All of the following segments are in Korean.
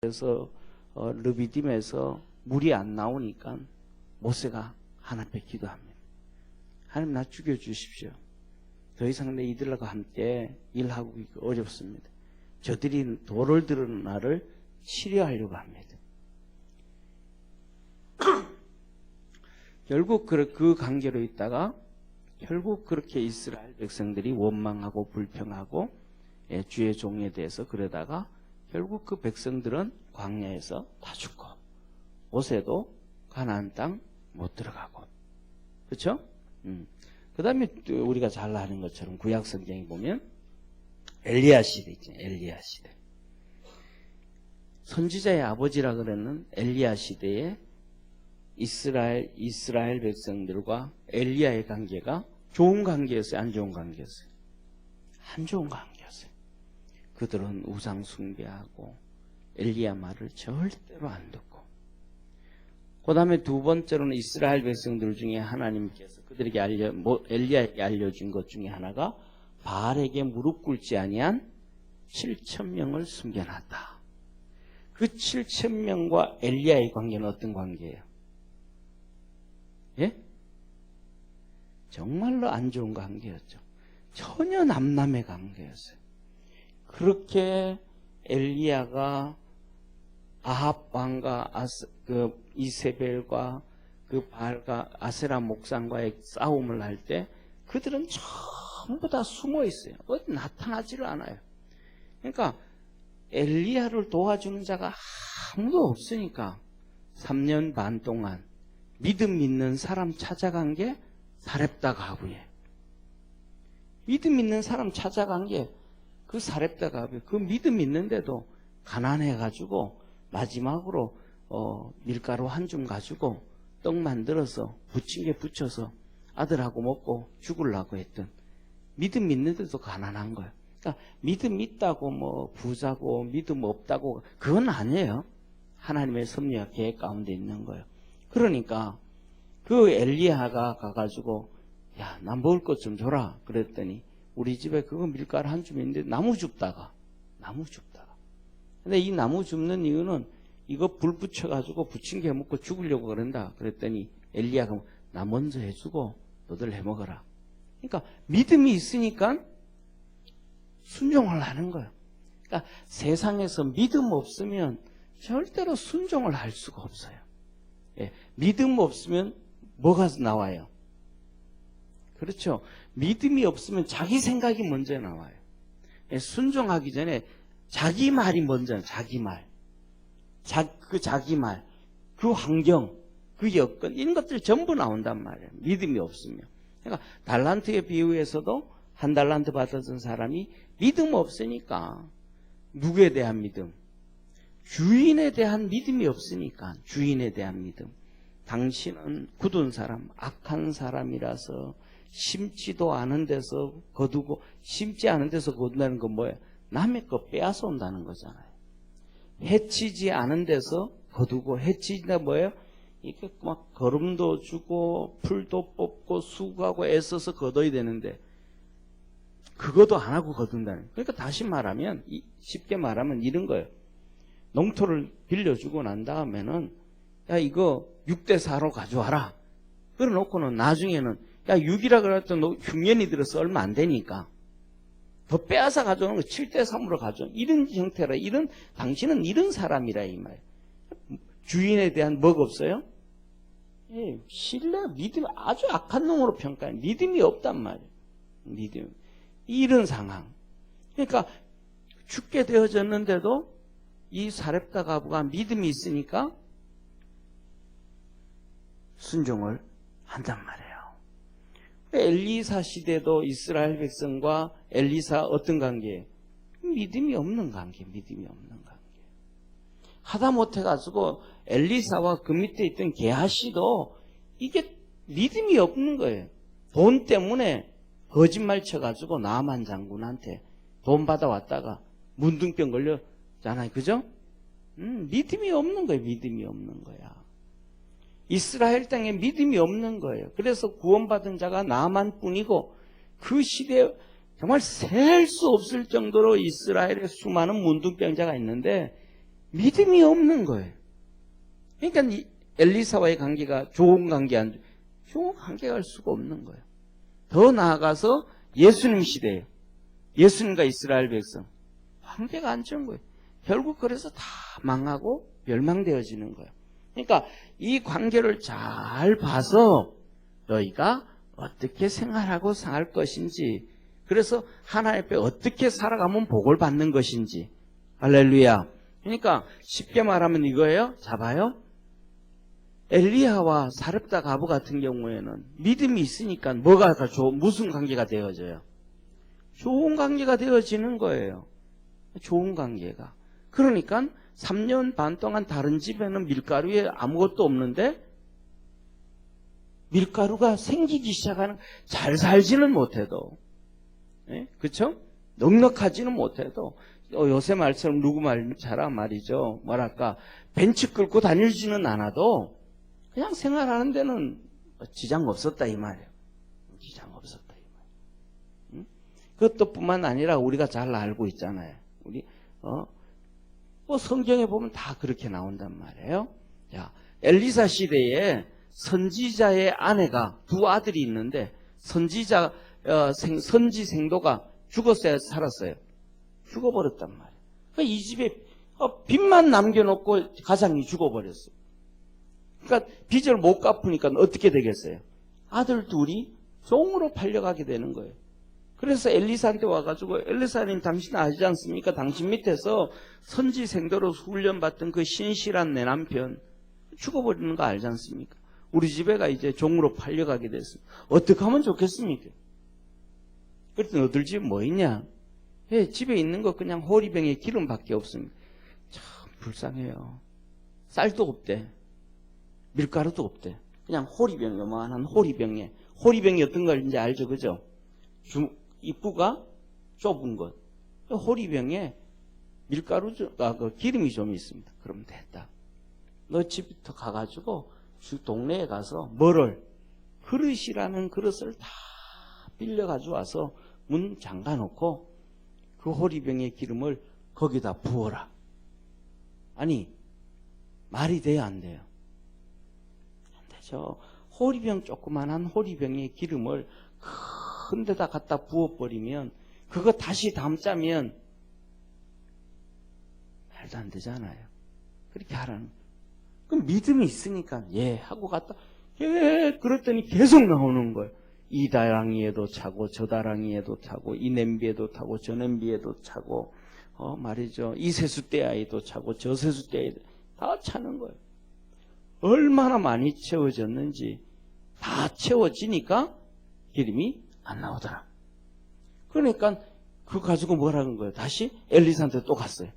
그래서 르비딤에서 물이 안 나오니까 모세가 하나님께 기도합니다. 하나님, 나 죽여주십시오. 더 이상 내 이들과 함께 일하고 있고 어렵습니다. 저들이 돌을 들은 나를 치료하려고 합니다. 결국 그 관계로 있다가 결국 그렇게 이스라엘 백성들이 원망하고 불평하고 주의 종에 대해서 그러다가 결국 그 백성들은 광야에서 다 죽고 모세도 가나안 땅 못 들어가고, 그렇죠? 그 다음에 우리가 잘 아는 것처럼 구약 성경에 보면 엘리야 시대 있잖아요. 엘리야 시대. 선지자의 아버지라 그러는 엘리야 시대에 이스라엘 백성들과 엘리야의 관계가 좋은 관계였어요? 안 좋은 관계였어요? 안 좋은 관계였어요. 그들은 우상 숭배하고 엘리야 말을 절대로 안 듣고, 그 다음에 두 번째로는 이스라엘 백성들 중에 하나님께서 그들에게 엘리야에게 알려준 것 중에 하나가 바알에게 무릎 꿇지 아니한 7,000명을 숨겨놨다. 그 7,000명과 엘리야의 관계는 어떤 관계예요? 예? 정말로 안 좋은 관계였죠. 전혀 남남의 관계였어요. 그렇게 엘리야가 아합 왕과 이세벨과 그 바알과 아세라 목상과의 싸움을 할 때 그들은 전부 다 숨어 있어요. 어디 나타나지를 않아요. 그러니까 엘리야를 도와주는 자가 아무도 없으니까 3년 반 동안 믿음 있는 사람 찾아간 게 사렙다 가부예요. 믿음 있는 사람 찾아간 게 그 사렙다 가부. 그 믿음 있는데도 가난해가지고 마지막으로 밀가루 한 줌 가지고 떡 만들어서 부침개 부쳐서 아들하고 먹고 죽으려고 했던, 믿음 있는데도 가난한 거예요. 그러니까 믿음 있다고 뭐 부자고 믿음 없다고 그건 아니에요. 하나님의 섭리와 계획 가운데 있는 거예요. 그러니까 그 엘리야가 가가지고 야, 나 먹을 것 좀 줘라 그랬더니 우리 집에 그거 밀가루 한 줌인데 나무 줍다가. 근데 이 나무 줍는 이유는 이거 불 붙여가지고 부침개 먹고 죽으려고 그런다. 그랬더니 엘리야가 나 먼저 해주고 너들 해먹어라. 그러니까 믿음이 있으니까 순종을 하는 거예요. 그러니까 세상에서 믿음 없으면 절대로 순종을 할 수가 없어요. 예, 믿음 없으면 뭐가 나와요? 그렇죠. 믿음이 없으면 자기 생각이 먼저 나와요. 예, 순종하기 전에 자기 말이 먼저, 자기 말. 자기 말, 그 환경, 그 여건, 이런 것들이 전부 나온단 말이에요. 믿음이 없으면. 그러니까 달란트의 비유에서도 한 달란트 받았던 사람이 믿음 없으니까, 누구에 대한 믿음? 주인에 대한 믿음이 없으니까, 주인에 대한 믿음. 당신은 굳은 사람, 악한 사람이라서 심지도 않은 데서 거두고, 심지 않은 데서 거둔다는 건 뭐예요? 남의 거 빼앗아 온다는 거잖아요. 해치지 않은 데서 거두고, 해치지다 뭐예요? 이렇게 막 거름도 주고 풀도 뽑고 수고하고 애써서 거둬야 되는데 그것도 안 하고 거둔다는 거예요. 그러니까 다시 말하면, 쉽게 말하면 이런 거예요. 농토를 빌려주고 난 다음에는 야, 이거 6대4로 가져와라. 그래 놓고는 나중에는 야, 6이라 그랬더니 너 흉년이 들어서 얼마 안 되니까 더 빼앗아 가져오는 거 7대3으로 가져오는, 이런 형태라, 당신은 이런 사람이라 이 말. 주인에 대한 뭐가 없어요? 예, 신뢰, 믿음, 아주 악한 놈으로 평가해. 믿음이 없단 말이에요. 믿음. 이런 상황. 그러니까 죽게 되어졌는데도 이 사렙다 가부가 믿음이 있으니까 순종을 한단 말이에요. 엘리사 시대도 이스라엘 백성과 엘리사 어떤 관계예요? 믿음이 없는 관계, 믿음이 없는 관계. 하다못해 가지고 엘리사와 그 밑에 있던 게하시도 이게 믿음이 없는 거예요. 돈 때문에 거짓말 쳐가지고 나만 장군한테 돈 받아왔다가 문둥병 걸렸잖아요. 그죠? 믿음이 없는 거예요. 믿음이 없는 거야. 이스라엘 땅에 믿음이 없는 거예요. 그래서 구원받은 자가 나만 뿐이고, 그 시대에 정말 셀 수 없을 정도로 이스라엘에 수많은 문둥병자가 있는데 믿음이 없는 거예요. 그러니까 이 엘리사와의 관계가 좋은 관계가 할 수가 없는 거예요. 더 나아가서 예수님 시대에 예수님과 이스라엘 백성 관계가 안 좋은 거예요. 결국 그래서 다 망하고 멸망되어지는 거예요. 그러니까 이 관계를 잘 봐서 너희가 어떻게 생활하고 살 것인지, 그래서 하나님 앞에 어떻게 살아가면 복을 받는 것인지. 할렐루야. 그러니까 쉽게 말하면 이거예요. 잡아요. 엘리야와 사렙다 가부 같은 경우에는 믿음이 있으니까 무슨 관계가 되어져요? 좋은 관계가 되어지는 거예요. 좋은 관계가. 그러니까 3년 반 동안 다른 집에는 밀가루에 아무것도 없는데 밀가루가 생기기 시작하는, 잘 살지는 못해도, 그렇죠? 넉넉하지는 못해도, 요새 말처럼 누구 말처럼 말이죠. 뭐랄까, 벤츠 끌고 다니지는 않아도 그냥 생활하는 데는 지장 없었다 이 말이에요. 지장 없었다 이 말이에요. 그것도 뿐만 아니라 우리가 잘 알고 있잖아요. 우리 뭐 성경에 보면 다 그렇게 나온단 말이에요. 자, 엘리사 시대에 선지자의 아내가 두 아들이 있는데 선지 생도가 죽었어야 살았어요. 죽어버렸단 말이에요. 그러니까 이 집에 빚만 남겨놓고 가장이 죽어버렸어요. 그러니까 빚을 못 갚으니까 어떻게 되겠어요? 아들 둘이 종으로 팔려가게 되는 거예요. 그래서 엘리사한테 와가지고, 엘리사님 당신 아시지 않습니까? 당신 밑에서 선지 생도로 훈련받던 그 신실한 내 남편 죽어버리는 거 알지 않습니까? 우리 집에가 이제 종으로 팔려가게 됐어요. 어떻게 하면 좋겠습니까? 그랬더니 너들 집에 뭐 있냐? 집에 있는 거 그냥 호리병에 기름밖에 없습니다. 참 불쌍해요. 쌀도 없대. 밀가루도 없대. 그냥 호리병, 요만한 호리병에. 호리병이 어떤 걸인지 알죠? 그죠? 입구가 좁은 것. 호리병에 밀가루, 기름이 좀 있습니다. 그러면 됐다. 너 집부터 가가지고 동네에 가서 그릇이라는 그릇을 다 빌려가지고 와서 문 잠가놓고 그 호리병의 기름을 거기다 부어라. 아니, 말이 돼요, 안 돼요? 안 되죠. 호리병, 조그만한 호리병의 기름을 큰 데다 갖다 부어버리면 그거 다시 담자면 말도 안 되잖아요. 그렇게 하라는. 그럼 믿음이 있으니까 하고 갔다 그랬더니 계속 나오는 거예요. 이 다랑이에도 차고 저 다랑이에도 차고 이 냄비에도 타고 저 냄비에도 차고 말이죠. 이 세숫대야에도 차고 저 세숫대야에도 다 차는 거예요. 얼마나 많이 채워졌는지 다 채워지니까 기름이 안 나오더라. 그러니까 그거 가지고 뭐라는 거예요? 다시 엘리사한테 또 갔어요.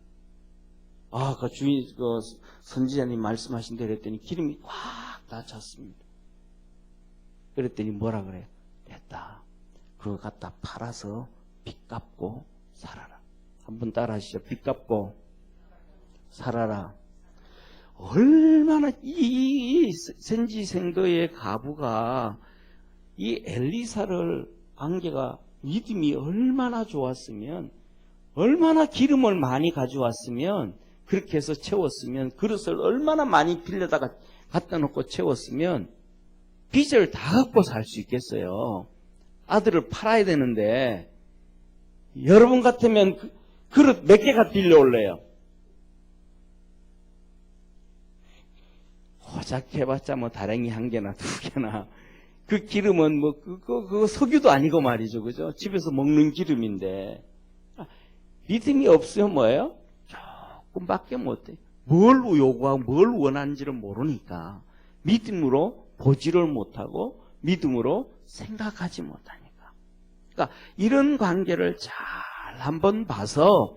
그 선지자님 말씀하신 대로 했더니 기름이 꽉 다 찼습니다. 그랬더니 뭐라 그래요? 됐다. 그거 갖다 팔아서 빚 갚고 살아라. 한번 따라 하시죠. 빚 갚고 살아라. 얼마나 이 sen지생도의 가부가 이 엘리사를 관계가 믿음이 얼마나 좋았으면, 얼마나 기름을 많이 가져왔으면, 그렇게 해서 채웠으면, 그릇을 얼마나 많이 빌려다가 갖다 놓고 채웠으면 빚을 다 갚고 살 수 있겠어요. 아들을 팔아야 되는데 여러분 같으면 그릇 몇 개가 빌려올래요? 호작 해봤자 뭐 다랭이 한 개나 두 개나. 그 기름은 뭐 그거 석유도 아니고 말이죠, 그죠? 집에서 먹는 기름인데 믿음이 없으면 뭐예요? 조금밖에 못해. 뭘 요구하고 뭘 원하는지를 모르니까 믿음으로 보지를 못하고 믿음으로 생각하지 못하니까. 그러니까 이런 관계를 잘 한번 봐서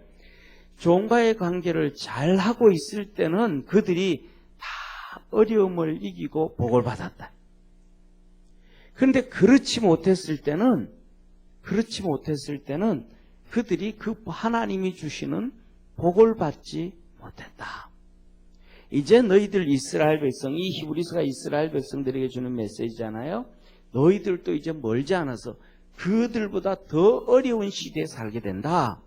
종과의 관계를 잘 하고 있을 때는 그들이 다 어려움을 이기고 복을 받았다. 그런데 그렇지 못했을 때는 그들이 그 하나님이 주시는 복을 받지 못했다. 이제 너희들 이스라엘 백성, 이 히브리서가 이스라엘 백성들에게 주는 메시지잖아요. 너희들도 이제 멀지 않아서 그들보다 더 어려운 시대에 살게 된다.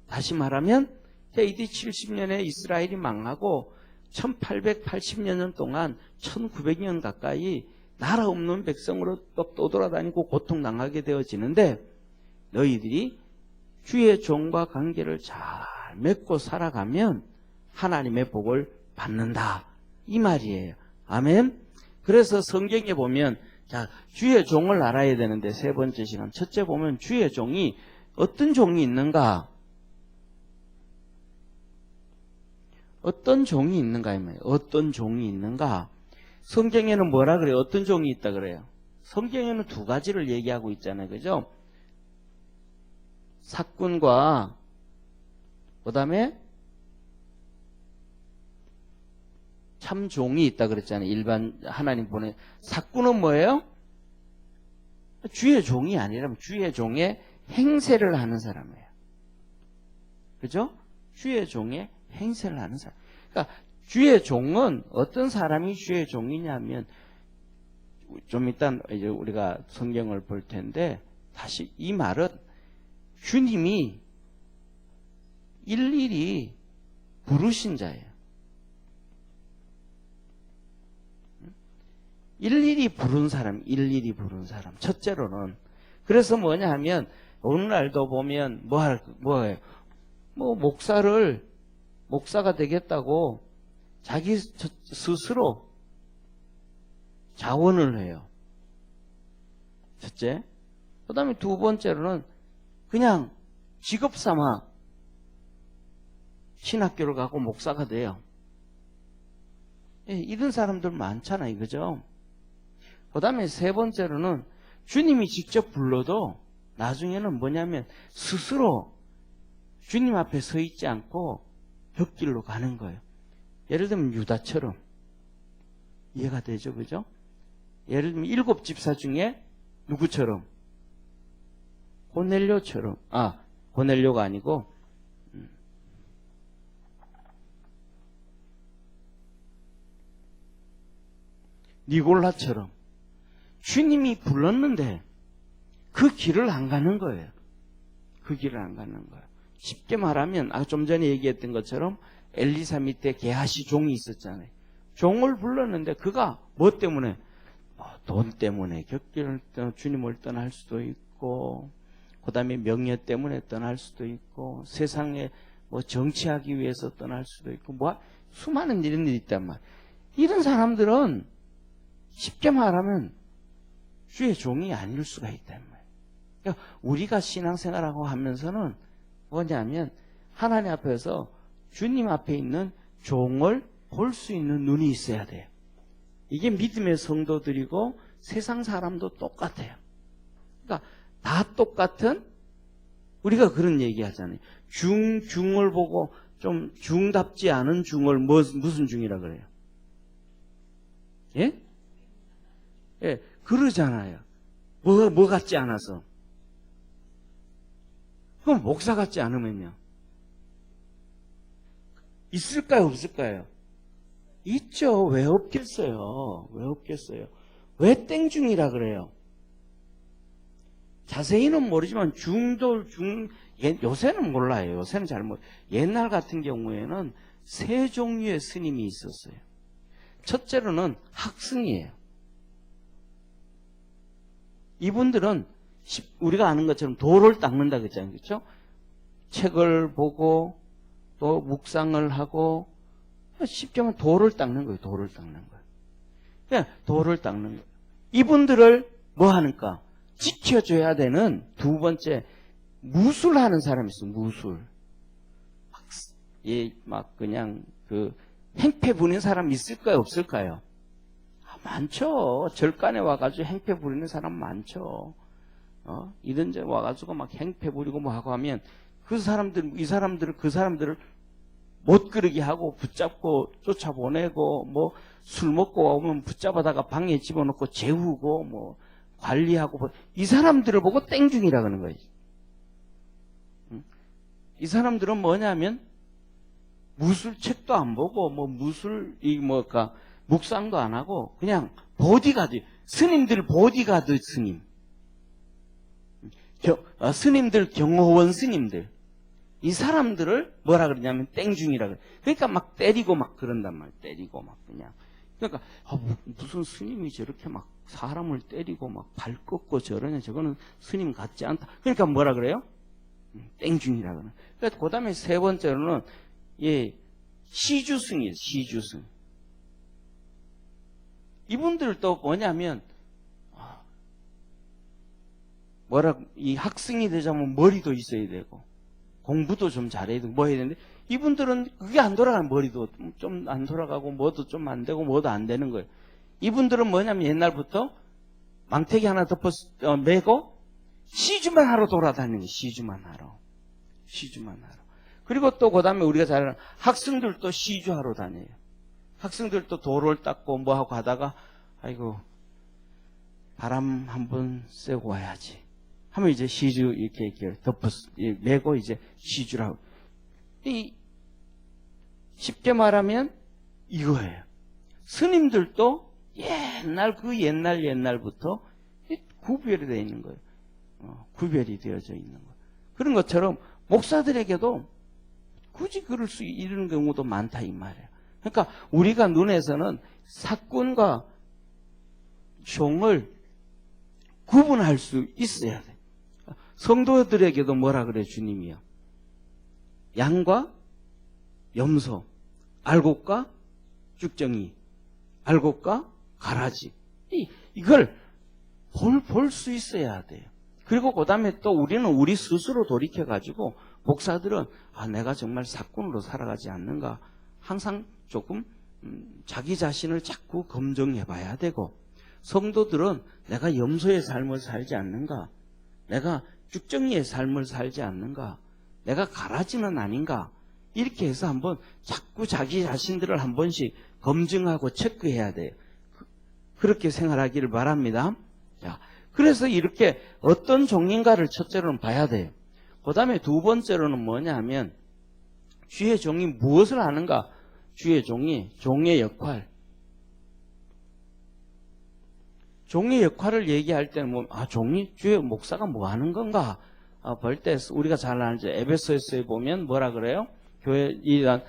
다시 말하면 AD 70년에 이스라엘이 망하고 1880년 동안 1900년 가까이 나라 없는 백성으로 또 돌아다니고 고통당하게 되어지는데 너희들이 주의 종과 관계를 잘 맺고 살아가면 하나님의 복을 받는다. 이 말이에요. 아멘. 그래서 성경에 보면 자, 주의 종을 알아야 되는데 세 번째 시간 첫째 보면 주의 종이 어떤 종이 있는가? 어떤 종이 있는가 이 말이에요. 어떤 종이 있는가? 성경에는 뭐라 그래요? 어떤 종이 있다 그래요? 성경에는 두 가지를 얘기하고 있잖아요. 그죠? 사꾼과 그 다음에 참 종이 있다 그랬잖아요. 일반 하나님 보내 사꾼은 뭐예요? 주의 종이 아니라면 주의 종의 행세를 하는 사람이에요. 그죠? 주의 종의 행세를 하는 사람. 그러니까 주의 종은 어떤 사람이 주의 종이냐면 좀 이따 이제 우리가 성경을 볼 텐데 다시 이 말은 주님이 일일이 부르신 자예요. 일일이 부른 사람, 일일이 부른 사람. 첫째로는 그래서 뭐냐 하면 오늘날도 보면 뭐예요? 목사가 되겠다고 자기 스스로 자원을 해요. 첫째. 그 다음에 두 번째로는 그냥 직업 삼아 신학교를 가고 목사가 돼요. 이런 사람들 많잖아요. 그죠? 그 다음에 세 번째로는 주님이 직접 불러도 나중에는 뭐냐면 스스로 주님 앞에 서 있지 않고 벽길로 가는 거예요. 예를 들면 유다처럼. 이해가 되죠? 그죠? 예를 들면 7 집사 중에 누구처럼? 고넬료처럼. 고넬료가 아니고 니골라처럼 주님이 불렀는데 그 길을 안 가는 거예요. 그 길을 안 가는 거예요. 쉽게 말하면 좀 전에 얘기했던 것처럼 엘리사 밑에 게하시 종이 있었잖아요. 종을 불렀는데 그가 뭐 때문에? 돈 때문에 곁길을 주님을 떠날 수도 있고 그 다음에 명예 때문에 떠날 수도 있고 세상에 정치하기 위해서 떠날 수도 있고 수많은 이런 일이 있단 말이에요. 이런 사람들은 쉽게 말하면 주의 종이 아닐 수가 있단 말이에요. 그러니까 우리가 신앙생활하고 하면서는 뭐냐면 하나님 앞에서 주님 앞에 있는 종을 볼 수 있는 눈이 있어야 돼요. 이게 믿음의 성도들이고 세상 사람도 똑같아요. 그러니까 다 똑같은 우리가 그런 얘기 하잖아요. 중을 보고 좀 중답지 않은 중을 무슨 중이라 그래요? 예? 예, 그러잖아요. 뭐 같지 않아서. 그럼 목사 같지 않으면요? 있을까요? 없을까요? 있죠. 왜 없겠어요? 왜 없겠어요? 왜 땡중이라 그래요? 자세히는 모르지만 요새는 몰라요. 요새는 잘 옛날 같은 경우에는 세 종류의 스님이 있었어요. 첫째로는 학승이에요. 이분들은 우리가 아는 것처럼 도를 닦는다 그랬잖아요. 그렇죠? 책을 보고 또 묵상을 하고 쉽게 말하면 도를 닦는 거예요. 도를 닦는 거예요. 그냥 도를 닦는 거예요. 이분들을 뭐 하는가? 지켜줘야 되는 두 번째 무술하는 사람이 있어요. 무술. 그냥 행패 부리는 사람 있을까요? 없을까요? 많죠. 절간에 와가지고 행패 부리는 사람 많죠. 이런 데 와가지고 막 행패 부리고 뭐 하고 하면 그 사람들을 못 그러게 하고 붙잡고 쫓아보내고 술 먹고 오면 붙잡아다가 방에 집어넣고 재우고 관리하고 이 사람들을 보고 땡중이라 그러는 거예요. 이 사람들은 뭐냐면 무술책도 안 보고 묵상도 안 하고 그냥 보디가드, 스님들 보디가드 스님, 스님들 경호원 스님들 이 사람들을 뭐라 그러냐면 땡중이라 그래. 그러니까 막 때리고 막 그런단 말이야. 때리고 막 그냥. 그러니까 무슨 스님이 저렇게 막 사람을 때리고 막 발 꺾고 저러냐. 저거는 스님 같지 않다. 그러니까 뭐라 그래요? 땡중이라 그래. 그러니까 그 다음에 세 번째로는 시주승이에요. 시주승. 이분들도 뭐냐면 이 학생이 되자면 머리도 있어야 되고 공부도 좀 잘해야 되고 뭐 해야 되는데 이분들은 그게 안 돌아가는 머리도 좀 안 돌아가고 뭐도 좀 안 되고 뭐도 안 되는 거예요. 이분들은 뭐냐면 옛날부터 망태기 하나 메고 시주만 하러 돌아다니는 거예요. 시주만 하러. 그리고 또 그 다음에 우리가 잘 아는 학생들도 시주하러 다녀요. 학생들도 도로를 닦고 뭐 하고 가다가 아이고 바람 한번 쐬고 와야지 하면 이제 시주 이렇게 메고 이제 시주라고. 쉽게 말하면 이거예요. 스님들도 옛날부터 구별이 되어 있는 거예요. 구별이 되어져 있는 거예요. 그런 것처럼 목사들에게도 굳이 그럴 수 있는 경우도 많다 이 말이에요. 그러니까 우리가 눈에서는 사꾼과 종을 구분할 수 있어야 돼. 성도들에게도 뭐라 그래 주님이요? 양과 염소, 알곡과 쭉정이, 알곡과 가라지. 이걸 볼 수 있어야 돼요. 그리고 그 다음에 또 우리는 우리 스스로 돌이켜가지고 목사들은 내가 정말 사꾼으로 살아가지 않는가 항상 조금 자기 자신을 자꾸 검증해 봐야 되고, 성도들은 내가 염소의 삶을 살지 않는가, 내가 쭉정이의 삶을 살지 않는가, 내가 가라지는 아닌가, 이렇게 해서 한번 자꾸 자기 자신들을 한 번씩 검증하고 체크해야 돼요. 그렇게 생활하기를 바랍니다. 자, 그래서 이렇게 어떤 종인가를 첫째로는 봐야 돼요. 그 다음에 두 번째로는 뭐냐 하면 주의 종이 무엇을 하는가. 주의 종이 종의 역할. 종의 역할을 얘기할 때는 종이 주의 목사가 뭐 하는 건가 볼 때 우리가 잘 아는 에베소서에 보면 뭐라 그래요? 교회 이런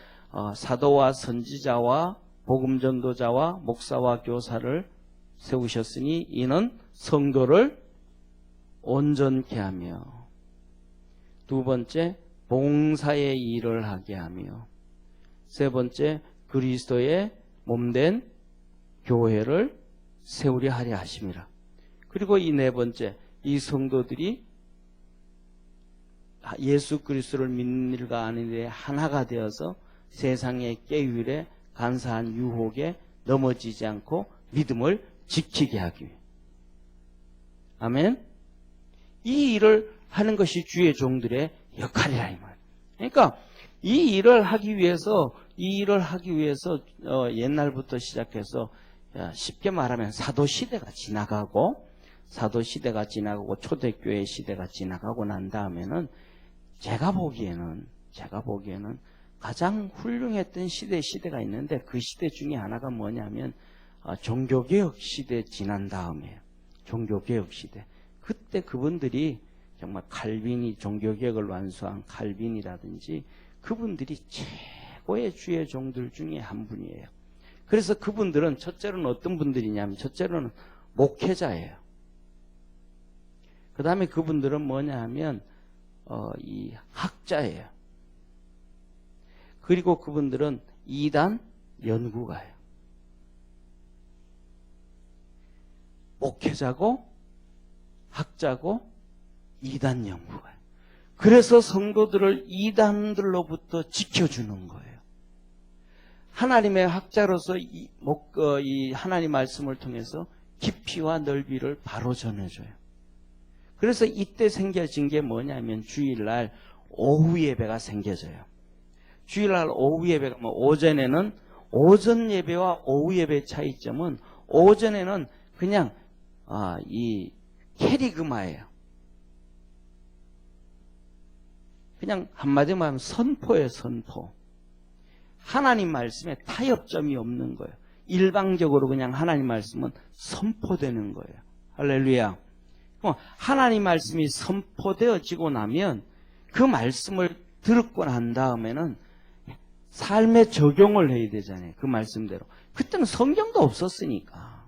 사도와 선지자와 복음 전도자와 목사와 교사를 세우셨으니 이는 성도를 온전케 하며, 두 번째 봉사의 일을 하게 하며, 세 번째 그리스도의 몸된 교회를 세우려 하려 하심이라. 그리고 이 네 번째, 이 성도들이 예수 그리스도를 믿는 일과 아닌 일에 하나가 되어서 세상의 깨휼에 간사한 유혹에 넘어지지 않고 믿음을 지키게 하기 위해. 아멘. 이 일을 하는 것이 주의 종들의 역할이라 이 말. 그러니까 이 일을 하기 위해서 옛날부터 시작해서 쉽게 말하면 사도 시대가 지나가고 초대교회 시대가 지나가고 난 다음에는 제가 보기에는 가장 훌륭했던 시대가 있는데, 그 시대 중에 하나가 뭐냐면 종교개혁 시대 지난 다음에요. 종교개혁 시대. 그때 그분들이 정말 칼빈이 종교개혁을 완수한 칼빈이라든지 그분들이 최고의 주의 종들 중에 한 분이에요. 그래서 그분들은 첫째로는 어떤 분들이냐면 첫째로는 목회자예요. 그 다음에 그분들은 뭐냐 하면 이 학자예요. 그리고 그분들은 이단 연구가예요. 목회자고 학자고 이단 연구가예요. 그래서 성도들을 이단들로부터 지켜주는 거예요. 하나님의 학자로서 이 하나님 말씀을 통해서 깊이와 넓이를 바로 전해줘요. 그래서 이때 생겨진 게 뭐냐면 주일날 오후 예배가 생겨져요. 주일날 오후 예배가 오전에는 오전 예배와 오후 예배의 차이점은 오전에는 그냥 이 캐리그마예요. 그냥 한마디로 말하면 선포예요, 선포. 하나님 말씀에 타협점이 없는 거예요. 일방적으로 그냥 하나님 말씀은 선포되는 거예요. 할렐루야. 하나님 말씀이 선포되어지고 나면 그 말씀을 들었고 난 다음에는 삶에 적용을 해야 되잖아요. 그 말씀대로. 그때는 성경도 없었으니까.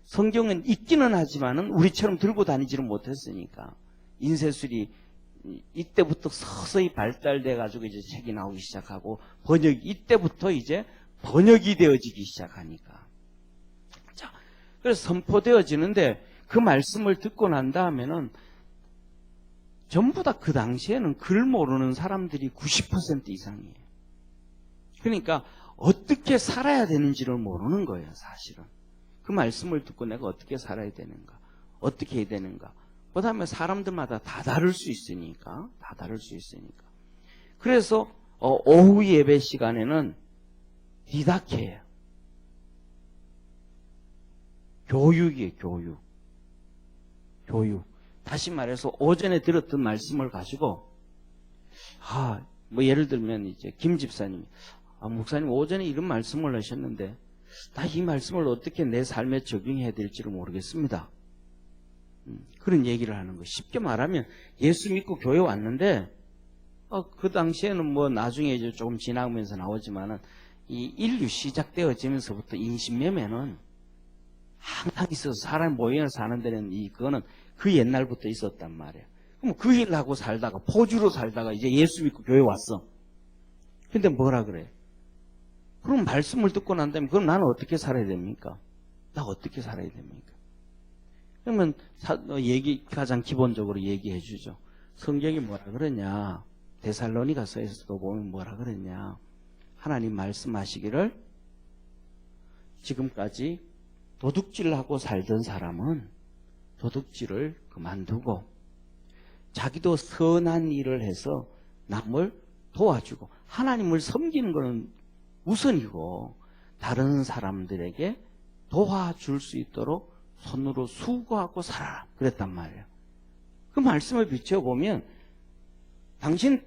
성경은 있기는 하지만은 우리처럼 들고 다니지를 못했으니까. 인쇄술이 이때부터 서서히 발달돼 가지고 이제 책이 나오기 시작하고 이때부터 이제 번역이 되어지기 시작하니까. 자, 그래서 선포되어지는데 그 말씀을 듣고 난 다음에는 전부 다 그 당시에는 글 모르는 사람들이 90% 이상이에요. 그러니까 어떻게 살아야 되는지를 모르는 거예요, 사실은. 그 말씀을 듣고 내가 어떻게 살아야 되는가, 어떻게 해야 되는가. 그 다음에 사람들마다 다 다를 수 있으니까, 그래서 오후 예배 시간에는 디다케예요. 교육이에요, 교육. 다시 말해서 오전에 들었던 말씀을 가지고 뭐 예를 들면 이제 김 집사님이 목사님 오전에 이런 말씀을 하셨는데 나 이 말씀을 어떻게 내 삶에 적용해야 될지를 모르겠습니다. 그런 얘기를 하는 거예요. 쉽게 말하면 예수 믿고 교회 왔는데 그 당시에는 뭐 나중에 이제 조금 지나면서 나오지만은 이 인류 시작되어지면서부터 인신매매는 항상 있어서 사람 모여서 사는 데는 그거는 그 옛날부터 있었단 말이에요. 그럼 그 일 하고 살다가 포주로 살다가 이제 예수 믿고 교회 왔어. 근데 뭐라 그래? 그럼 말씀을 듣고 난 다음에 그럼 나는 어떻게 살아야 됩니까? 나 어떻게 살아야 됩니까? 그러면 가장 기본적으로 얘기해 주죠. 성경이 뭐라 그러냐? 데살로니가서에서도 보면 뭐라 그랬냐? 하나님 말씀하시기를 지금까지 도둑질하고 살던 사람은 도둑질을 그만두고 자기도 선한 일을 해서 남을 도와주고 하나님을 섬기는 것은 우선이고 다른 사람들에게 도와줄 수 있도록 손으로 수고하고 살아라 그랬단 말이에요. 그 말씀을 비춰보면 당신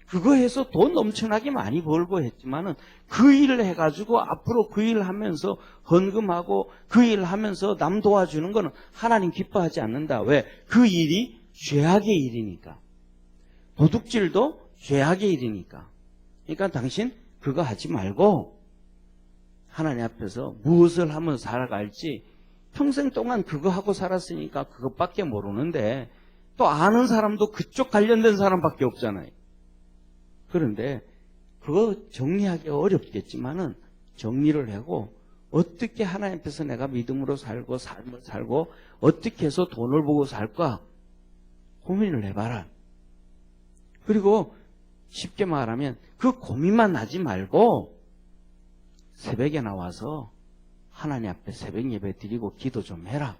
그거 해서 돈 엄청나게 많이 벌고 했지만은 그 일을 해가지고 앞으로 그 일 하면서 헌금하고 그 일 하면서 남 도와주는 거는 하나님 기뻐하지 않는다. 왜? 그 일이 죄악의 일이니까. 도둑질도 죄악의 일이니까. 그러니까 당신 그거 하지 말고 하나님 앞에서 무엇을 하면 살아갈지 평생 동안 그거 하고 살았으니까 그것밖에 모르는데 또 아는 사람도 그쪽 관련된 사람밖에 없잖아요. 그런데 그거 정리하기 어렵겠지만은 정리를 하고 어떻게 하나님 앞에서 내가 믿음으로 살고 삶을 살고 어떻게 해서 돈을 보고 살까 고민을 해봐라. 그리고 쉽게 말하면 그 고민만 하지 말고 새벽에 나와서 하나님 앞에 새벽 예배 드리고 기도 좀 해라.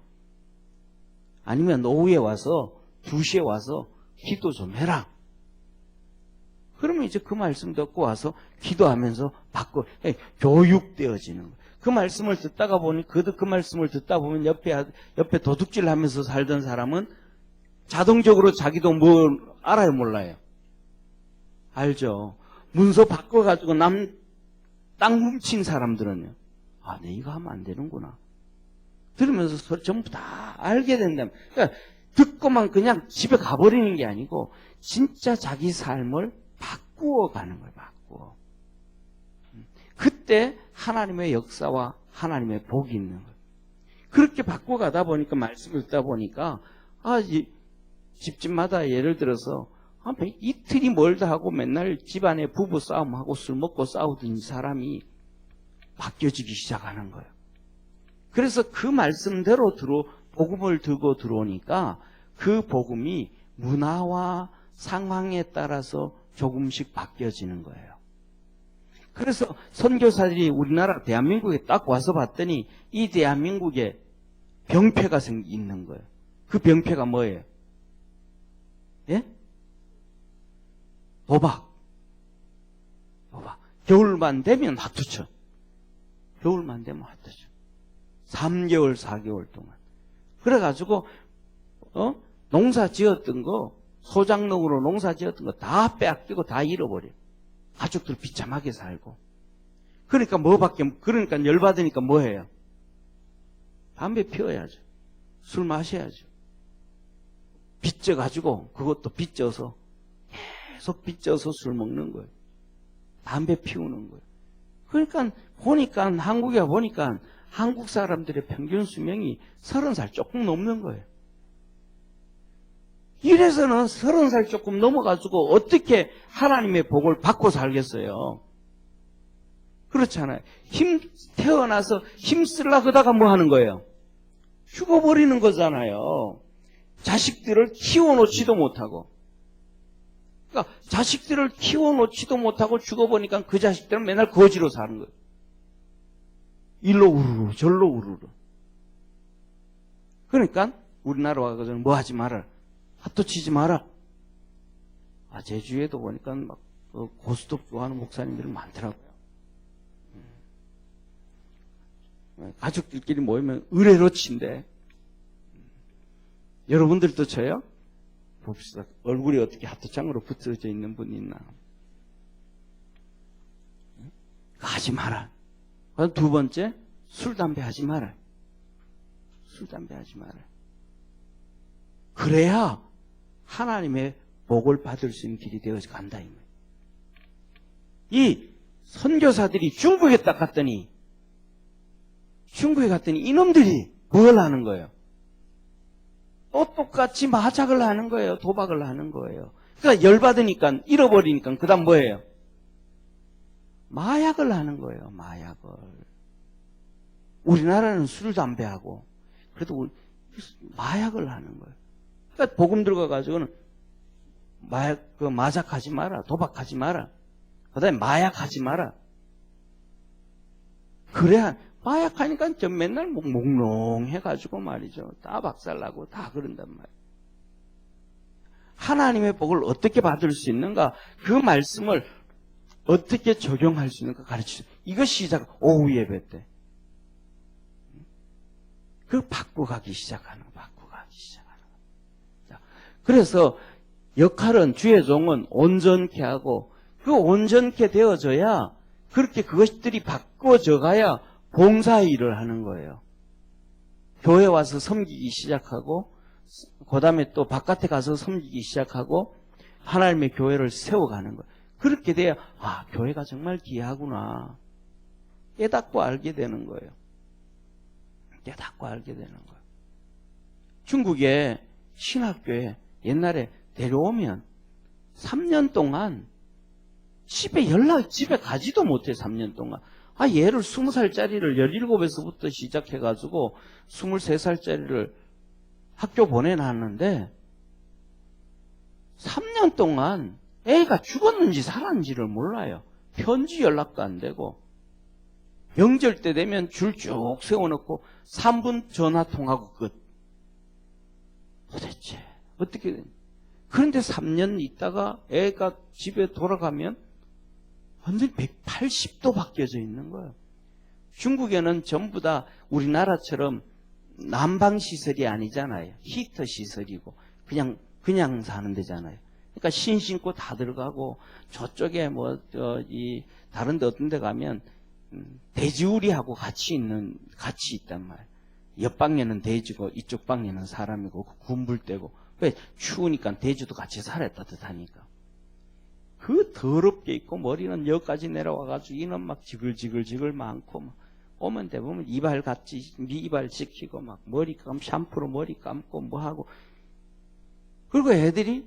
아니면 오후에 와서 2시에 와서 기도 좀 해라. 그러면 이제 그 말씀 듣고 와서 기도하면서 교육되어지는 거예요. 그 말씀을 듣다가 보니 그 말씀을 듣다 보면 옆에 도둑질 하면서 살던 사람은 자동적으로 자기도 뭘 알아요, 몰라요? 알죠. 문서 바꿔가지고 남 땅 훔친 사람들은요. 내 이거 하면 안 되는구나. 들으면서 전부 다 알게 된다면. 그러니까 듣고만 그냥 집에 가버리는 게 아니고 진짜 자기 삶을 바꾸어가는 거예요. 바꾸어. 그때 하나님의 역사와 하나님의 복이 있는 거예요. 그렇게 바꿔가다 보니까 말씀을 듣다 보니까 집집마다 예를 들어서 이틀이 멀다 하고 맨날 집안에 부부 싸움하고 술 먹고 싸우던 사람이 바뀌어지기 시작하는 거예요. 그래서 그 말씀대로 복음을 들고 들어오니까 그 복음이 문화와 상황에 따라서 조금씩 바뀌어지는 거예요. 그래서 선교사들이 우리나라 대한민국에 딱 와서 봤더니 이 대한민국에 병폐가 있는 거예요. 그 병폐가 뭐예요? 예? 도박. 겨울만 되면 하투쳐. 겨울만 되면 하투쳐. 3개월, 4개월 동안. 그래가지고, 농사 지었던 거, 소장농으로 농사 지었던 거 다 빼앗기고 다 잃어버려. 가족들 비참하게 살고. 그러니까 그러니까 열받으니까 뭐 해요? 담배 피워야죠. 술 마셔야죠. 빚져가지고, 그것도 빚져서 계속 빚져서 술 먹는 거예요. 담배 피우는 거예요. 그러니까 보니까 한국에 보니까 한국 사람들의 평균 수명이 30살 조금 넘는 거예요. 이래서는 30살 조금 넘어가지고 어떻게 하나님의 복을 받고 살겠어요? 그렇잖아요. 태어나서 힘쓰려고 하다가 뭐 하는 거예요? 죽어버리는 거잖아요. 자식들을 키워놓지도 못하고. 그러니까 자식들을 키워놓지도 못하고 죽어보니까 그 자식들은 맨날 거지로 사는 거예요. 일로 우르르 절로 우르르. 그러니까 우리나라 와서 뭐 하지 마라. 핫도 치지 마라. 제주에도 보니까 막 고스톱 좋아하는 목사님들이 많더라고요. 가족들끼리 모이면 의뢰로 친대. 여러분들도 쳐요? 봅시다. 얼굴이 어떻게 하트장으로 붙어져 있는 분이 있나? 하지 마라. 두 번째, 술, 담배 하지 마라. 술, 담배 하지 마라. 그래야 하나님의 복을 받을 수 있는 길이 되어서 간다. 이 선교사들이 중국에 딱 갔더니 이놈들이 뭘 하는 거예요? 또 똑같이 마작을 하는 거예요. 도박을 하는 거예요. 그러니까 열받으니까 잃어버리니까 그 다음 뭐예요? 마약을 하는 거예요. 마약을. 우리나라는 술, 담배하고 그래도 마약을 하는 거예요. 그러니까 복음 들어가가지고는 마작하지 마라. 도박하지 마라. 그 다음에 마약하지 마라. 그래야 마약하니까 저 맨날 몽롱해가지고 말이죠. 다 박살나고 다 그런단 말이에요. 하나님의 복을 어떻게 받을 수 있는가? 그 말씀을 어떻게 적용할 수 있는가 가르치죠. 이것이 시작, 오후 예배 때. 그 바꾸가기 시작하는 거, 자, 그래서 역할은, 주의 종은 온전케 하고, 그 온전케 되어져야, 그렇게 그것들이 바꿔져 가야 봉사 일을 하는 거예요. 교회 와서 섬기기 시작하고, 그 다음에 또 바깥에 가서 섬기기 시작하고, 하나님의 교회를 세워가는 거예요. 그렇게 돼야, 교회가 정말 귀하구나. 깨닫고 알게 되는 거예요. 깨닫고 알게 되는 거예요. 중국의 신학교에 옛날에 데려오면 3년 동안 집에 가지도 못해, 3년 동안. 얘를 20살짜리를 17에서부터 시작해가지고 23살짜리를 학교 보내놨는데 3년 동안 애가 죽었는지 살았는지를 몰라요. 편지 연락도 안 되고 명절 때 되면 줄 쭉 세워놓고 3분 전화 통하고 끝. 도대체 어떻게 되냐. 그런데 3년 있다가 애가 집에 돌아가면 완전히 180도 바뀌어져 있는 거예요. 중국에는 전부 다 우리나라처럼 난방시설이 아니잖아요. 히터 시설이고 그냥 사는 데잖아요. 그러니까 신신고 다 들어가고 저쪽에 다른 데 어떤 데 가면 돼지우리하고 같이 있단 말이에요. 옆 방에는 돼지고 이쪽 방에는 사람이고 군불대고. 왜? 추우니까 돼지도 같이 살아야 따뜻하니까. 그 더럽게 있고 머리는 여기까지 내려와가지고 이는 막 지글지글 많고 막 오면 대부분 이발 같이 미이발 시키고 막 머리 샴푸로 머리 감고 뭐 하고. 그리고 애들이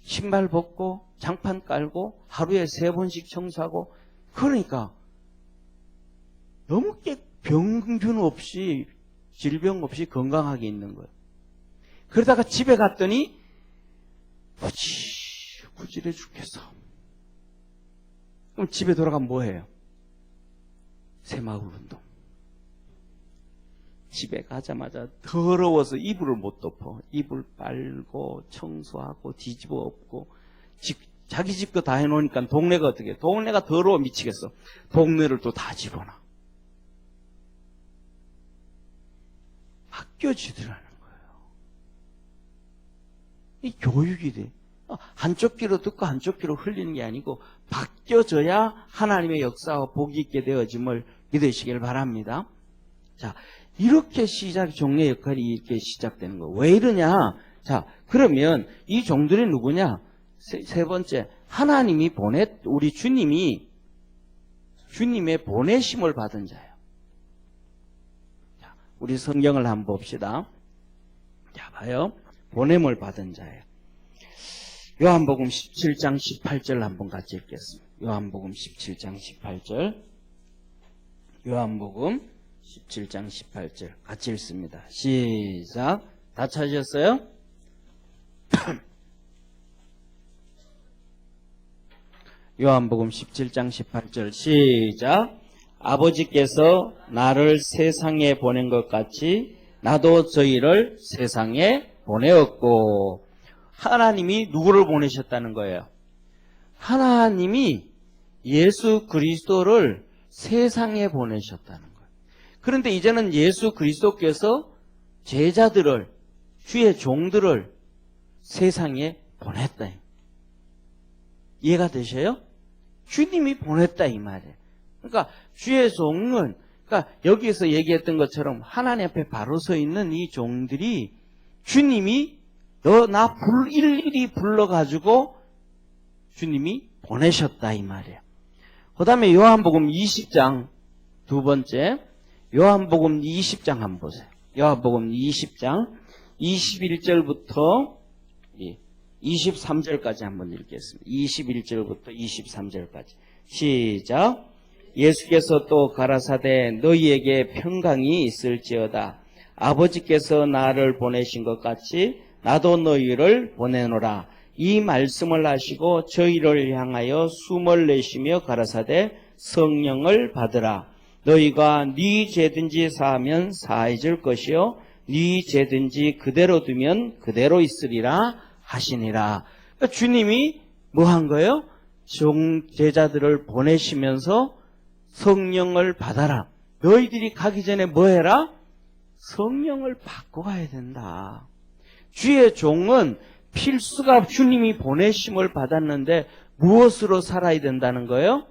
신발 벗고 장판 깔고 하루에 3번씩 청소하고. 그러니까 너무 병균 없이 질병 없이 건강하게 있는 거예요. 그러다가 집에 갔더니 구질해 죽겠어. 그럼 집에 돌아가면 뭐 해요? 새마을 운동. 집에 가자마자 더러워서 이불을 못 덮어. 이불 빨고 청소하고 뒤집어 엎고 자기 집 거 다 해놓으니까 동네가 어떻게 해? 동네가 더러워 미치겠어. 동네를 또 다 집어넣어. 바뀌어지더라는 거예요. 이 교육이 돼. 한쪽 귀로 듣고 한쪽 귀로 흘리는 게 아니고 바뀌어져야 하나님의 역사와 복이 있게 되어짐을 믿으시길 바랍니다. 자, 이렇게 종의 역할이 이렇게 시작되는 거. 왜 이러냐? 자, 그러면 이 종들이 누구냐? 세 번째, 하나님이 우리 주님의 보내심을 받은 자예요. 자, 우리 성경을 한번 봅시다. 자, 봐요. 보냄을 받은 자예요. 요한복음 17장 18절 한번 같이 읽겠습니다. 요한복음 17장 18절. 요한복음 17장 18절 같이 읽습니다. 시작. 다 찾으셨어요? 요한복음 17장 18절 시작. 아버지께서 나를 세상에 보낸 것 같이 나도 저희를 세상에 보내었고. 하나님이 누구를 보내셨다는 거예요? 하나님이 예수 그리스도를 세상에 보내셨다는 거예요. 그런데 이제는 예수 그리스도께서 제자들을, 주의 종들을 세상에 보냈다. 이해가 되셔요? 주님이 보냈다 이 말이에요. 그러니까 주의 종은, 그러니까 여기서 얘기했던 것처럼 하나님 앞에 바로 서 있는 이 종들이 주님이 나 일일이 불러가지고 주님이 보내셨다 이 말이에요. 그 다음에 요한복음 20장 두 번째, 요한복음 20장 한번 보세요. 요한복음 20장 21절부터 23절까지 한번 읽겠습니다. 21절부터 23절까지 시작. 예수께서 또 가라사대 너희에게 평강이 있을지어다. 아버지께서 나를 보내신 것 같이 나도 너희를 보내노라. 이 말씀을 하시고 저희를 향하여 숨을 내쉬며 가라사대 성령을 받으라. 너희가 네 죄든지 사하면 사해질 것이요 네 죄든지 그대로 두면 그대로 있으리라 하시니라. 그러니까 주님이 뭐 한 거예요? 제자들을 보내시면서 성령을 받아라. 너희들이 가기 전에 뭐 해라? 성령을 받고 가야 된다. 주의 종은 필수가 주님이 보내심을 받았는데 무엇으로 살아야 된다는 거예요?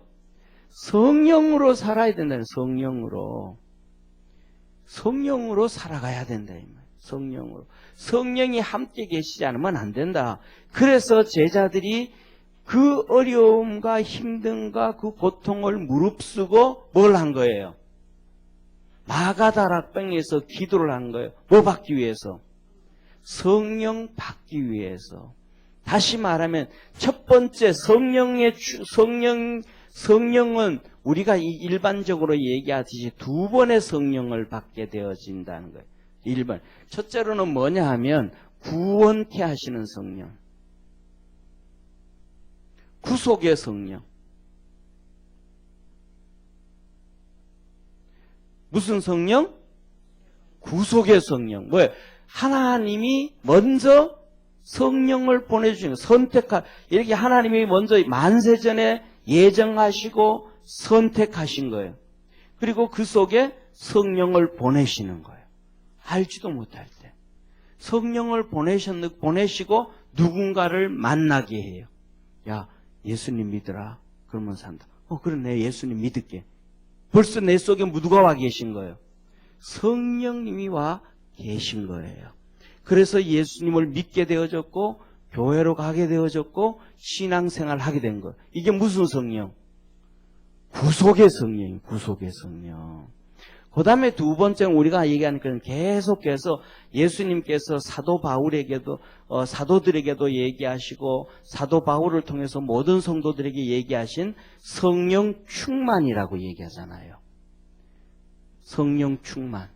성령으로 살아야 된다는, 성령으로. 성령으로 살아가야 된다. 성령으로. 성령이 함께 계시지 않으면 안 된다. 그래서 제자들이 그 어려움과 힘듦과 그 고통을 무릅쓰고 뭘 한 거예요? 마가다락방에서 기도를 한 거예요. 뭐 받기 위해서? 성령 받기 위해서. 다시 말하면 첫 번째 성령은 우리가 일반적으로 얘기하듯이 두 번의 성령을 받게 되어진다는 거예요. 1번. 첫째로는 뭐냐 하면 구원케 하시는 성령. 구속의 성령. 무슨 성령? 구속의 성령. 뭐예요? 하나님이 먼저 성령을 보내주신, 이렇게 하나님이 먼저 만세전에 예정하시고 선택하신 거예요. 그리고 그 속에 성령을 보내시는 거예요. 알지도 못할 때. 성령을 보내시고 누군가를 만나게 해요. 야, 예수님 믿으라. 그러면 산다. 그래, 내 예수님 믿을게. 벌써 내 속에 누가 와 계신 거예요? 성령님이 와 계신 거예요. 그래서 예수님을 믿게 되어졌고 교회로 가게 되어졌고 신앙생활을 하게 된 거예요. 이게 무슨 성령? 구속의 성령이에요. 구속의 성령. 그 다음에 두 번째는 우리가 얘기하는 것은 계속해서 예수님께서 사도 바울에게도 사도들에게도 얘기하시고 사도 바울을 통해서 모든 성도들에게 얘기하신 성령 충만이라고 얘기하잖아요. 성령 충만.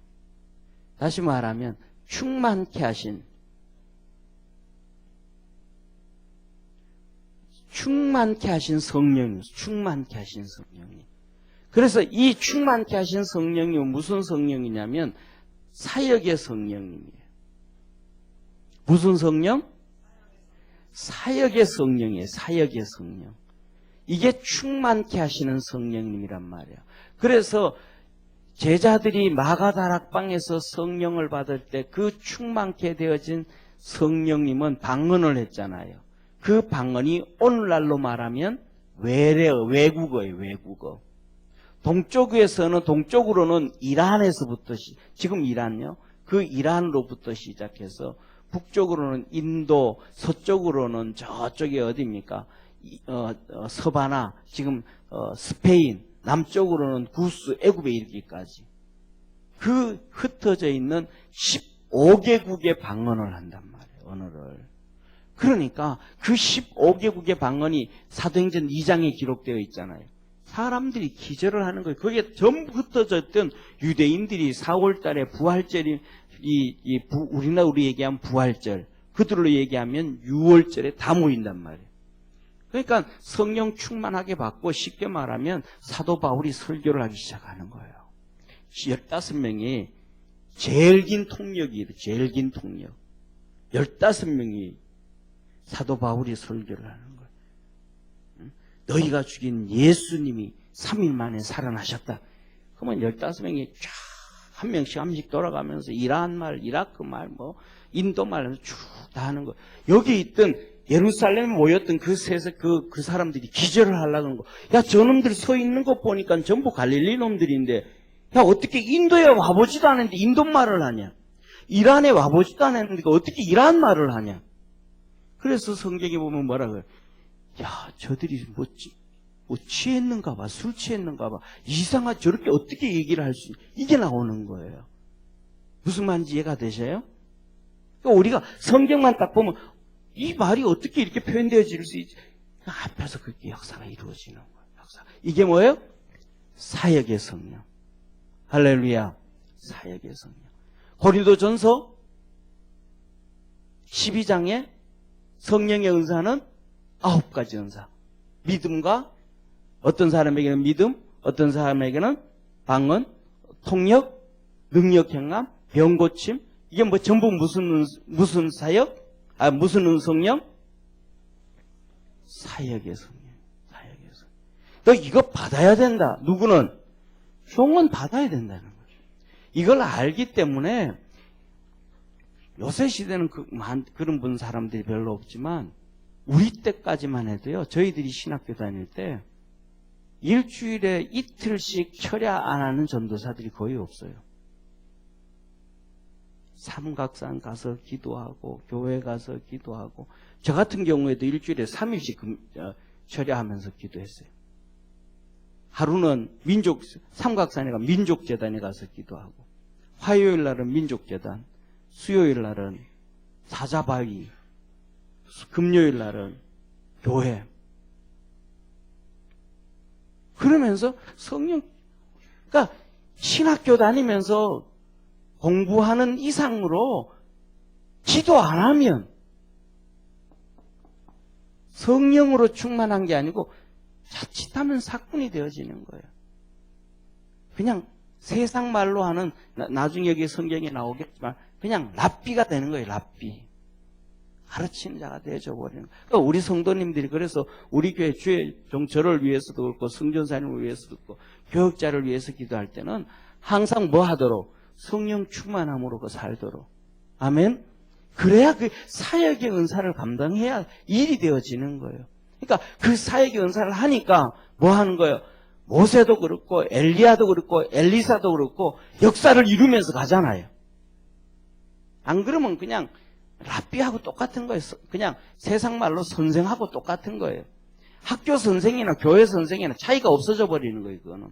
다시 말하면 충만케 하신 성령이, 충만케 하신 성령이. 그래서 이 충만케 하신 성령이 무슨 성령이냐면 사역의 성령님이에요. 무슨 성령? 사역의 성령이에요. 사역의 성령. 이게 충만케 하시는 성령님이란 말이에요. 그래서 제자들이 마가다락방에서 성령을 받을 때 그 충만케 되어진 성령님은 방언을 했잖아요. 그 방언이 오늘날로 말하면 외국어예요. 외국어. 동쪽으로는 이란에서부터, 지금 이란요. 그 이란으로부터 시작해서 북쪽으로는 인도, 서쪽으로는 저쪽이 어디입니까? 서바나, 지금 스페인, 남쪽으로는 구스, 애굽에 이르기까지 그 흩어져 있는 15개국의 방언을 한단 말이에요. 언어를. 그러니까 그 15개국의 방언이 사도행전 2장에 기록되어 있잖아요. 사람들이 기절을 하는 거예요. 거기에 전부 흩어졌던 유대인들이 4월달에 부활절이 우리 얘기하면 부활절, 그들로 얘기하면 6월절에 다 모인단 말이에요. 그러니까 성령 충만하게 받고 쉽게 말하면 사도 바울이 설교를 하기 시작하는 거예요. 15명이 제일 긴 통역이에요. 제일 긴 통역. 15명이 사도 바울이 설교를 하는 거예요. 너희가 죽인 예수님이 3일 만에 살아나셨다. 그러면 15명이 쫙 한 명씩 돌아가면서 이란 말, 이라크 말, 인도 말 쭉 다 하는 거예요. 여기 있던 예루살렘에 모였던 그 사람들이 기절을 하려고 하는 거. 야, 저놈들 서 있는 거 보니까 전부 갈릴리 놈들인데, 야, 어떻게 인도에 와보지도 않았는데 인도 말을 하냐? 이란에 와보지도 않았는데 어떻게 이란 말을 하냐? 그래서 성경에 보면 뭐라고 해요? 야, 저들이 뭐 취했는가 봐, 술 취했는가 봐. 이상하게 저렇게 어떻게 얘기를 할 수, 이게 나오는 거예요. 무슨 말인지 이해가 되셔요? 그러니까 우리가 성경만 딱 보면 이 말이 어떻게 이렇게 표현되어질 수 있지? 앞에서 그렇게 역사가 이루어지는 거예요. 역사. 이게 뭐예요? 사역의 성령. 할렐루야. 사역의 성령. 고린도전서 12장에 성령의 은사는 9가지 은사. 믿음과 어떤 사람에게는 믿음, 어떤 사람에게는 방언, 통역, 능력 행함, 병 고침. 이게 뭐 전부 무슨 사역? 무슨 은성령? 사역의 성령. 사역의 성령. 너 이거 받아야 된다. 누구는? 종은 받아야 된다는 거죠. 이걸 알기 때문에 요새 시대는 그런 사람들이 별로 없지만 우리 때까지만 해도요. 저희들이 신학교 다닐 때 일주일에 이틀씩 철야 안 하는 전도사들이 거의 없어요. 삼각산 가서 기도하고 교회 가서 기도하고 저 같은 경우에도 일주일에 3일씩 철야하면서 기도했어요. 하루는 삼각산에 가면 민족재단에 가서 기도하고 화요일 날은 민족재단, 수요일 날은 사자바위, 금요일 날은 교회. 그러면서 그러니까 신학교 다니면서 공부하는 이상으로 기도 안 하면 성령으로 충만한 게 아니고 자칫하면 사건이 되어지는 거예요. 그냥 세상 말로 하는, 나중에 여기 성경에 나오겠지만 그냥 랍비가 되는 거예요. 랍비. 가르치는 자가 되어버리는 거예요. 그러니까 우리 성도님들이 그래서 우리 교회 주의 정철을 위해서도 그렇고 성전사님을 위해서도 그렇고 교역자를 위해서 기도할 때는 항상 뭐 하도록? 성령 충만함으로 살도록. 아멘? 그래야 그 사역의 은사를 감당해야 일이 되어지는 거예요. 그러니까 그 사역의 은사를 하니까 뭐 하는 거예요? 모세도 그렇고 엘리야도 그렇고 엘리사도 그렇고 역사를 이루면서 가잖아요. 안 그러면 그냥 랍비하고 똑같은 거예요. 그냥 세상 말로 선생하고 똑같은 거예요. 학교 선생이나 교회 선생이나 차이가 없어져 버리는 거예요. 그거는.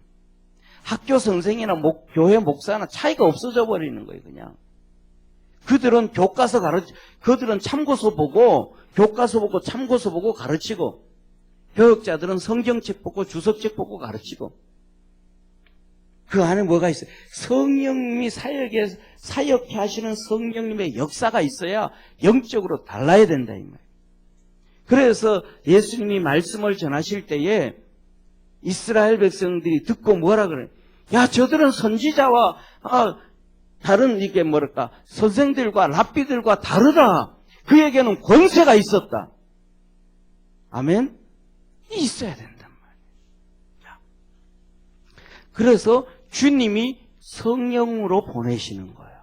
학교 선생이나 교회 목사나 차이가 없어져 버리는 거예요. 그냥. 그들은 그들은 참고서 보고 교과서 보고 참고서 보고 가르치고 교역자들은 성경책 보고 주석책 보고 가르치고 그 안에 뭐가 있어요? 성령님이 사역해 하시는 성령님의 역사가 있어야 영적으로 달라야 된다 이 말이에요. 그래서 예수님이 말씀을 전하실 때에 이스라엘 백성들이 듣고 뭐라 그래요? 야, 저들은 선지자와 다른 이게 선생들과 랍비들과 다르다. 그에게는 권세가 있었다. 아멘? 있어야 된단 말이에요. 그래서 주님이 성령으로 보내시는 거예요.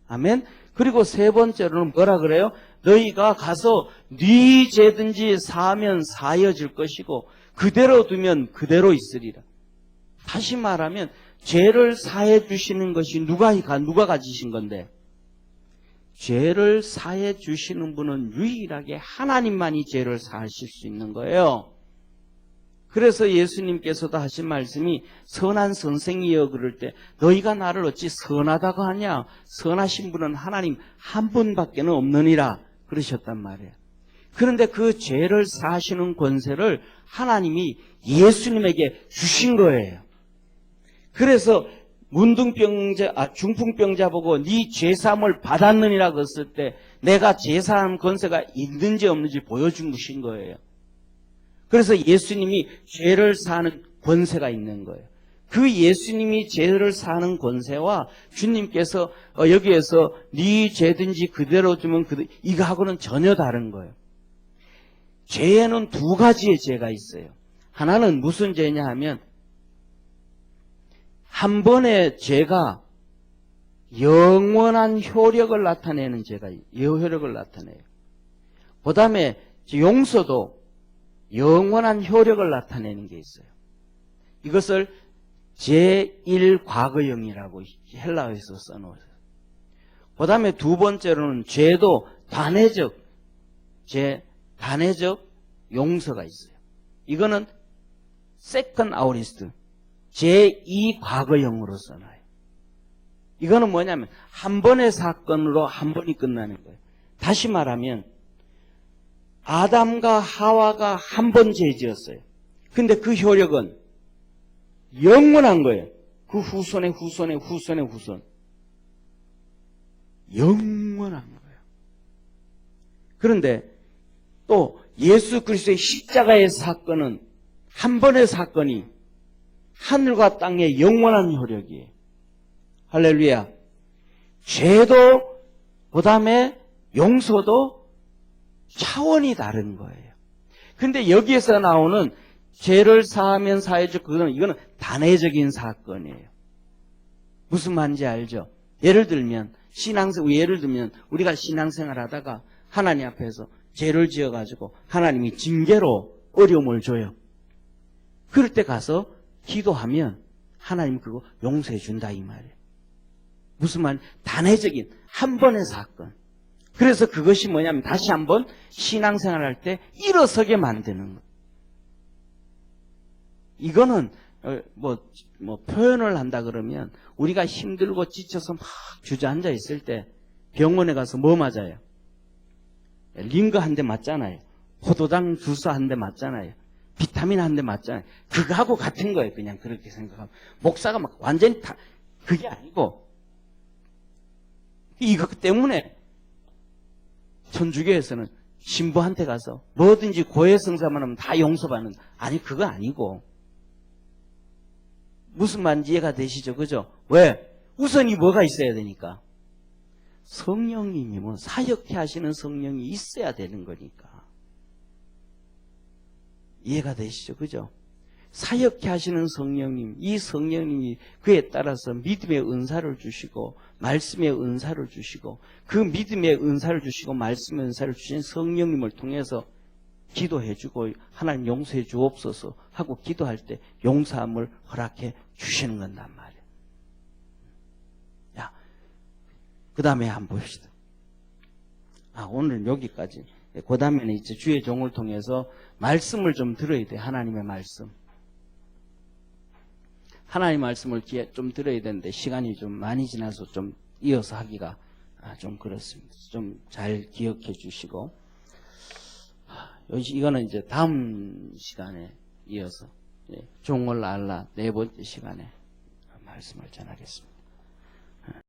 아멘? 그리고 세 번째로는 뭐라 그래요? 너희가 가서 네 죄든지 사하면 사하여질 것이고 그대로 두면 그대로 있으리라. 다시 말하면 죄를 사해 주시는 것이 누가 가지신 건데? 죄를 사해 주시는 분은 유일하게 하나님만이 죄를 사하실 수 있는 거예요. 그래서 예수님께서도 하신 말씀이 선한 선생이여 그럴 때 너희가 나를 어찌 선하다고 하냐? 선하신 분은 하나님 한 분밖에는 없느니라 그러셨단 말이에요. 그런데 그 죄를 사하시는 권세를 하나님이 예수님에게 주신 거예요. 그래서 중풍병자 보고 네 죄사함을 받았느니라 그랬을 때 내가 죄사하는 권세가 있는지 없는지 보여준 것인 거예요. 그래서 예수님이 죄를 사하는 권세가 있는 거예요. 그 예수님이 죄를 사하는 권세와 주님께서 여기에서 네 죄든지 그대로 주면 이거하고는 전혀 다른 거예요. 죄에는 두 가지의 죄가 있어요. 하나는 무슨 죄냐 하면 한 번의 죄가 영원한 효력을 나타내는 죄가 효력을 나타내요. 그 다음에 용서도 영원한 효력을 나타내는 게 있어요. 이것을 제1과거형이라고 헬라어에서 써놓았어요. 그 다음에 두 번째로는 죄도 단회적 용서가 있어요. 이거는 세컨 아우리스트 제2과거형으로 써놔요. 이거는 뭐냐면 한 번의 사건으로 한 번이 끝나는 거예요. 다시 말하면 아담과 하와가 한 번 죄 지었어요. 근데 그 효력은 영원한 거예요. 그 후손의 후손의 후손의 후손. 영원한 거예요. 그런데 또 예수 그리스도의 십자가의 사건은 한 번의 사건이 하늘과 땅의 영원한 효력이에요. 할렐루야. 죄도 그 다음에 용서도 차원이 다른 거예요. 근데 여기에서 나오는 죄를 사하면 사해줄 이거는 단회적인 사건이에요. 무슨 말인지 알죠? 예를 들면 우리가 신앙생활 하다가 하나님 앞에서 죄를 지어가지고 하나님이 징계로 어려움을 줘요. 그럴 때 가서 기도하면 하나님 그거 용서해 준다 이 말이에요. 무슨 말? 단회적인 한 번의 사건. 그래서 그것이 뭐냐면 다시 한번 신앙생활 할 때 일어서게 만드는 거. 이거는 표현을 한다 그러면 우리가 힘들고 지쳐서 막 주저앉아 있을 때 병원에 가서 뭐 맞아요? 링거 한 대 맞잖아요. 포도당 주스 한 대 맞잖아요. 비타민 한 대 맞잖아요. 그거하고 같은 거예요. 그냥 그렇게 생각하면. 목사가 막 완전히 그게 아니고 이것 때문에 천주교에서는 신부한테 가서 뭐든지 고해성사만 하면 다 용서받는 아니 그거 아니고 무슨 말인지 이해가 되시죠? 그죠? 왜? 우선이 뭐가 있어야 되니까 성령님이면 사역해 하시는 성령이 있어야 되는 거니까 이해가 되시죠? 그죠? 사역해 하시는 성령님, 이 성령님이 그에 따라서 믿음의 은사를 주시고 말씀의 은사를 주시고 그 믿음의 은사를 주시고 말씀의 은사를 주신 성령님을 통해서 기도해 주고 하나님 용서해 주옵소서 하고 기도할 때 용서함을 허락해 주시는 건단 말이에요. 야, 그 다음에 한번 봅시다. 오늘은 여기까지. 그 다음에는 이제 주의 종을 통해서 말씀을 좀 들어야 돼. 하나님의 말씀. 하나님의 말씀을 좀 들어야 되는데 시간이 좀 많이 지나서 좀 이어서 하기가 좀 그렇습니다. 좀 잘 기억해 주시고 이거는 이제 다음 시간에 이어서 종을 알라 네 번째 시간에 말씀을 전하겠습니다.